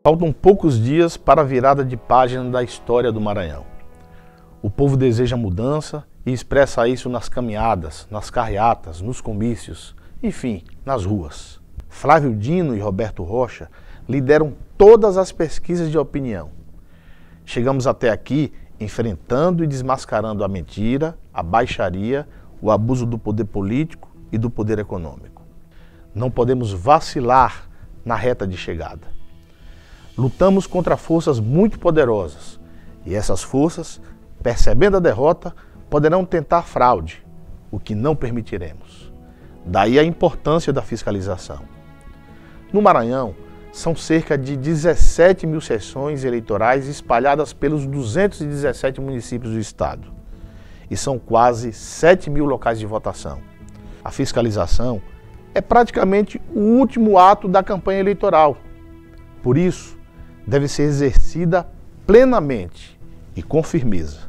Faltam poucos dias para a virada de página da história do Maranhão. O povo deseja mudança e expressa isso nas caminhadas, nas carreatas, nos comícios, enfim, nas ruas. Flávio Dino e Roberto Rocha lideram todas as pesquisas de opinião. Chegamos até aqui enfrentando e desmascarando a mentira, a baixaria, o abuso do poder político e do poder econômico. Não podemos vacilar na reta de chegada. Lutamos contra forças muito poderosas e essas forças, percebendo a derrota, poderão tentar fraude, o que não permitiremos. Daí a importância da fiscalização. No Maranhão, são cerca de 17 mil sessões eleitorais espalhadas pelos 217 municípios do estado. E são quase 7 mil locais de votação. A fiscalização é praticamente o último ato da campanha eleitoral. Por isso, deve ser exercida plenamente e com firmeza.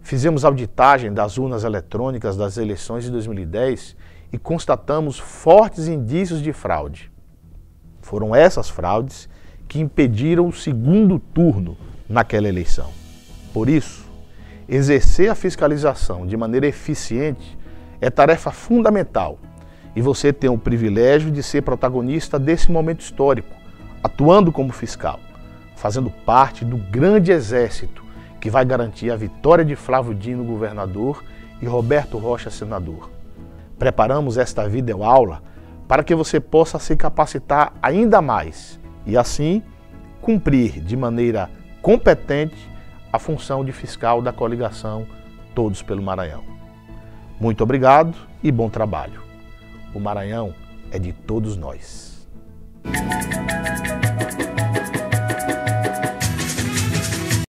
Fizemos auditagem das urnas eletrônicas das eleições de 2010 e constatamos fortes indícios de fraude. Foram essas fraudes que impediram o segundo turno naquela eleição. Por isso, exercer a fiscalização de maneira eficiente é tarefa fundamental e você tem o privilégio de ser protagonista desse momento histórico, atuando como fiscal, fazendo parte do grande exército que vai garantir a vitória de Flávio Dino, governador, e Roberto Rocha, senador. Preparamos esta videoaula para que você possa se capacitar ainda mais e, assim, cumprir de maneira competente a função de fiscal da coligação Todos pelo Maranhão. Muito obrigado e bom trabalho. O Maranhão é de todos nós.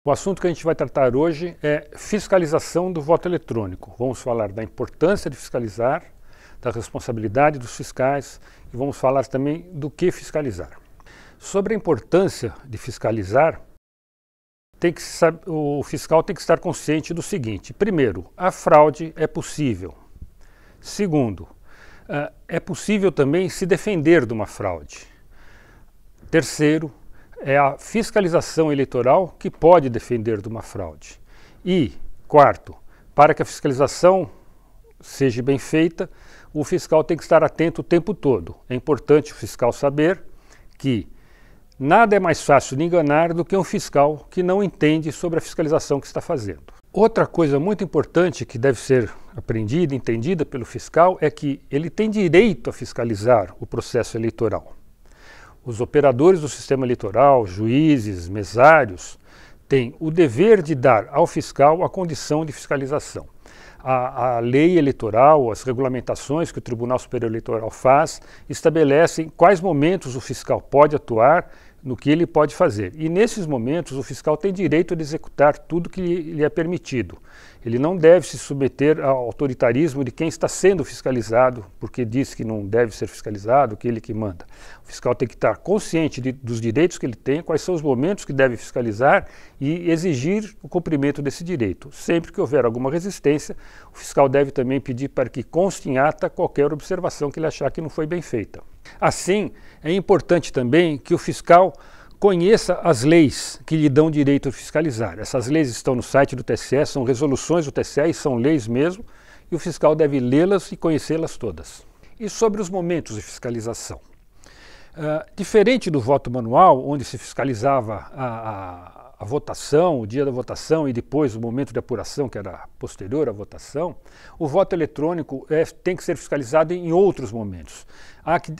O assunto que a gente vai tratar hoje é fiscalização do voto eletrônico. Vamos falar da importância de fiscalizar, da responsabilidade dos fiscais e vamos falar também do que fiscalizar. Sobre a importância de fiscalizar, o fiscal tem que estar consciente do seguinte: primeiro, a fraude é possível. Segundo, é possível também se defender de uma fraude. Terceiro, é a fiscalização eleitoral que pode defender de uma fraude. E, quarto, para que a fiscalização seja bem feita, o fiscal tem que estar atento o tempo todo. É importante o fiscal saber que nada é mais fácil de enganar do que um fiscal que não entende sobre a fiscalização que está fazendo. Outra coisa muito importante que deve ser aprendida e entendida pelo fiscal é que ele tem direito a fiscalizar o processo eleitoral. Os operadores do sistema eleitoral, juízes, mesários, têm o dever de dar ao fiscal a condição de fiscalização. A lei eleitoral, as regulamentações que o Tribunal Superior Eleitoral faz, estabelecem quais momentos o fiscal pode atuar, no que ele pode fazer. E nesses momentos o fiscal tem direito de executar tudo que lhe é permitido. Ele não deve se submeter ao autoritarismo de quem está sendo fiscalizado, porque diz que não deve ser fiscalizado, que ele que manda. O fiscal tem que estar consciente dos direitos que ele tem, quais são os momentos que deve fiscalizar e exigir o cumprimento desse direito. Sempre que houver alguma resistência, o fiscal deve também pedir para que conste em ata qualquer observação que ele achar que não foi bem feita. Assim, é importante também que o fiscal conheça as leis que lhe dão direito a fiscalizar. Essas leis estão no site do TSE, são resoluções do TSE e são leis mesmo, e o fiscal deve lê-las e conhecê-las todas. E sobre os momentos de fiscalização? Diferente do voto manual, onde se fiscalizava a votação, o dia da votação e depois o momento de apuração, que era posterior à votação, o voto eletrônico tem que ser fiscalizado em outros momentos.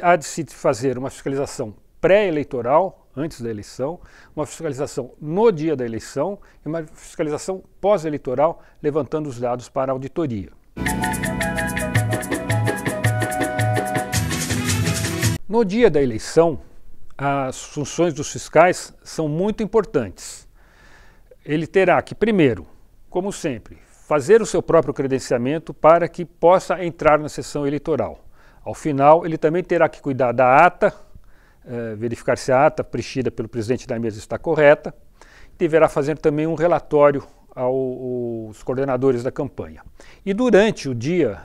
Há de se fazer uma fiscalização pré-eleitoral, antes da eleição, uma fiscalização no dia da eleição e uma fiscalização pós-eleitoral, levantando os dados para a auditoria. No dia da eleição, as funções dos fiscais são muito importantes. Ele terá que, primeiro, como sempre, fazer o seu próprio credenciamento para que possa entrar na sessão eleitoral. Ao final, ele também terá que cuidar da ata, verificar se a ata preenchida pelo presidente da mesa está correta. Deverá fazer também um relatório aos coordenadores da campanha. E durante o dia,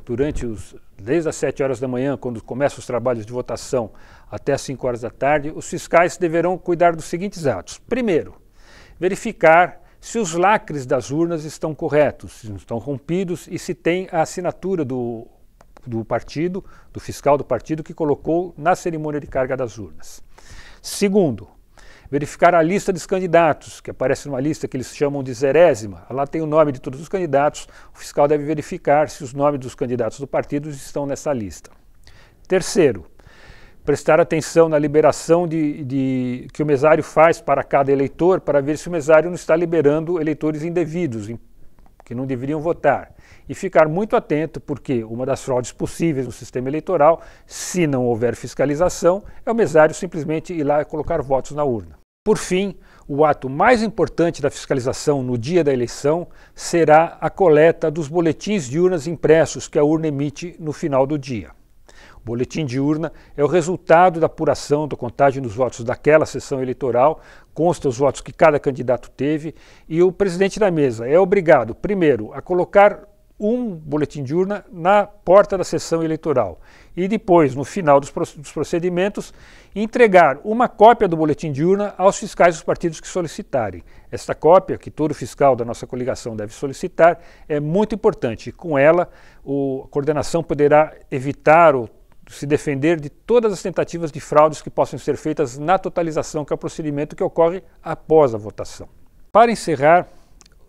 desde as 7 horas da manhã, quando começam os trabalhos de votação, até as 5 horas da tarde, os fiscais deverão cuidar dos seguintes atos. Primeiro, verificar se os lacres das urnas estão corretos, se não estão rompidos e se tem a assinatura do partido, do fiscal do partido que colocou na cerimônia de carga das urnas. Segundo, verificar a lista dos candidatos, que aparece numa lista que eles chamam de zerésima. Lá tem o nome de todos os candidatos, o fiscal deve verificar se os nomes dos candidatos do partido estão nessa lista. Terceiro, prestar atenção na liberação que o mesário faz para cada eleitor, para ver se o mesário não está liberando eleitores indevidos, que não deveriam votar. E ficar muito atento, porque uma das fraudes possíveis no sistema eleitoral, se não houver fiscalização, é o mesário simplesmente ir lá e colocar votos na urna. Por fim, o ato mais importante da fiscalização no dia da eleição será a coleta dos boletins de urnas impressos que a urna emite no final do dia. O boletim de urna é o resultado da apuração, da contagem dos votos daquela sessão eleitoral, consta os votos que cada candidato teve e o presidente da mesa é obrigado, primeiro, a colocar um boletim de urna na porta da sessão eleitoral e depois, no final dos procedimentos, entregar uma cópia do boletim de urna aos fiscais dos partidos que solicitarem. Esta cópia, que todo fiscal da nossa coligação deve solicitar, é muito importante. Com ela, a coordenação poderá evitar ou se defender de todas as tentativas de fraudes que possam ser feitas na totalização, que é o procedimento que ocorre após a votação. Para encerrar,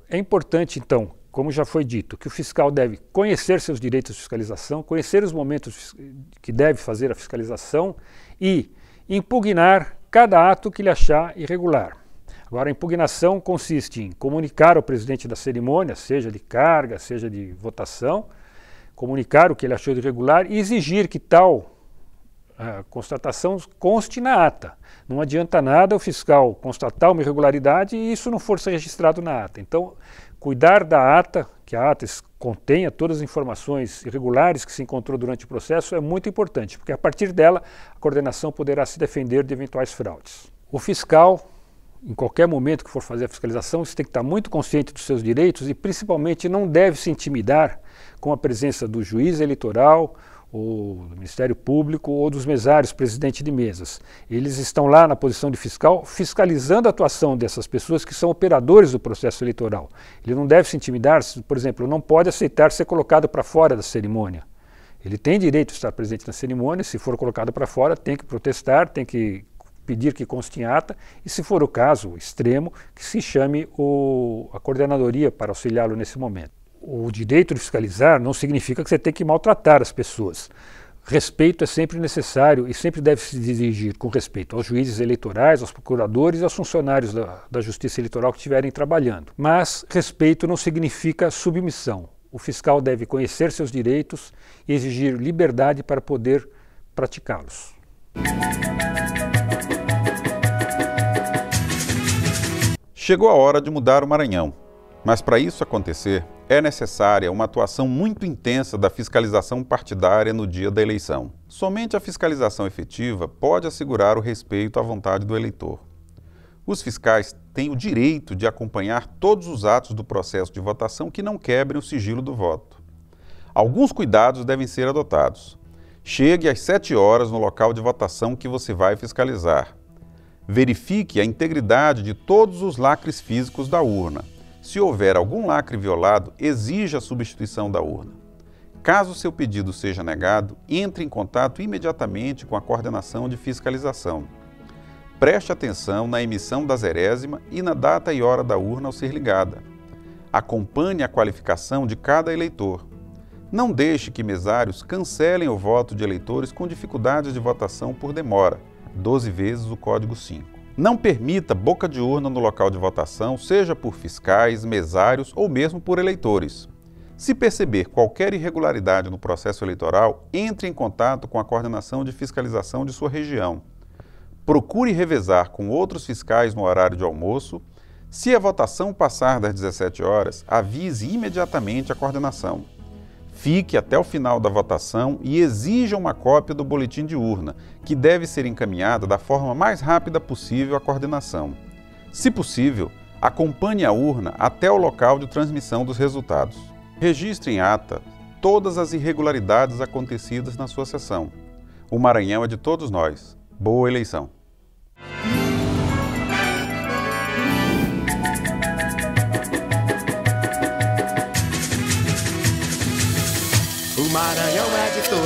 é importante, então, como já foi dito, que o fiscal deve conhecer seus direitos de fiscalização, conhecer os momentos que deve fazer a fiscalização e impugnar cada ato que ele achar irregular. Agora, a impugnação consiste em comunicar ao presidente da cerimônia, seja de carga, seja de votação, comunicar o que ele achou de irregular e exigir que tal constatação conste na ata. Não adianta nada o fiscal constatar uma irregularidade e isso não for registrado na ata. Então, cuidar da ata, que a ata contenha todas as informações irregulares que se encontrou durante o processo é muito importante, porque a partir dela a coordenação poderá se defender de eventuais fraudes. O fiscal, em qualquer momento que for fazer a fiscalização, você tem que estar muito consciente dos seus direitos e principalmente não deve se intimidar com a presença do juiz eleitoral, ou do Ministério Público ou dos mesários, presidente de mesas. Eles estão lá na posição de fiscal, fiscalizando a atuação dessas pessoas que são operadores do processo eleitoral. Ele não deve se intimidar, por exemplo, não pode aceitar ser colocado para fora da cerimônia. Ele tem direito de estar presente na cerimônia, se for colocado para fora, tem que protestar, tem que pedir que conste em ata e, se for o caso extremo, que se chame a coordenadoria para auxiliá-lo nesse momento. O direito de fiscalizar não significa que você tem que maltratar as pessoas. Respeito é sempre necessário e sempre deve se dirigir com respeito aos juízes eleitorais, aos procuradores e aos funcionários da Justiça Eleitoral que estiverem trabalhando. Mas respeito não significa submissão. O fiscal deve conhecer seus direitos e exigir liberdade para poder praticá-los. Chegou a hora de mudar o Maranhão, mas para isso acontecer, é necessária uma atuação muito intensa da fiscalização partidária no dia da eleição. Somente a fiscalização efetiva pode assegurar o respeito à vontade do eleitor. Os fiscais têm o direito de acompanhar todos os atos do processo de votação que não quebrem o sigilo do voto. Alguns cuidados devem ser adotados. Chegue às 7 horas no local de votação que você vai fiscalizar. Verifique a integridade de todos os lacres físicos da urna. Se houver algum lacre violado, exija a substituição da urna. Caso seu pedido seja negado, entre em contato imediatamente com a coordenação de fiscalização. Preste atenção na emissão da zerésima e na data e hora da urna ao ser ligada. Acompanhe a qualificação de cada eleitor. Não deixe que mesários cancelem o voto de eleitores com dificuldades de votação por demora, 12 vezes o código 5. Não permita boca de urna no local de votação, seja por fiscais, mesários ou mesmo por eleitores. Se perceber qualquer irregularidade no processo eleitoral, entre em contato com a coordenação de fiscalização de sua região. Procure revezar com outros fiscais no horário de almoço. Se a votação passar das 17 horas, avise imediatamente a coordenação. Fique até o final da votação e exija uma cópia do boletim de urna, que deve ser encaminhada da forma mais rápida possível à coordenação. Se possível, Acompanhe a urna até o local de transmissão dos resultados. Registre em ata todas as irregularidades acontecidas na sua sessão. O Maranhão é de todos nós. Boa eleição! O Maranhão é de todos.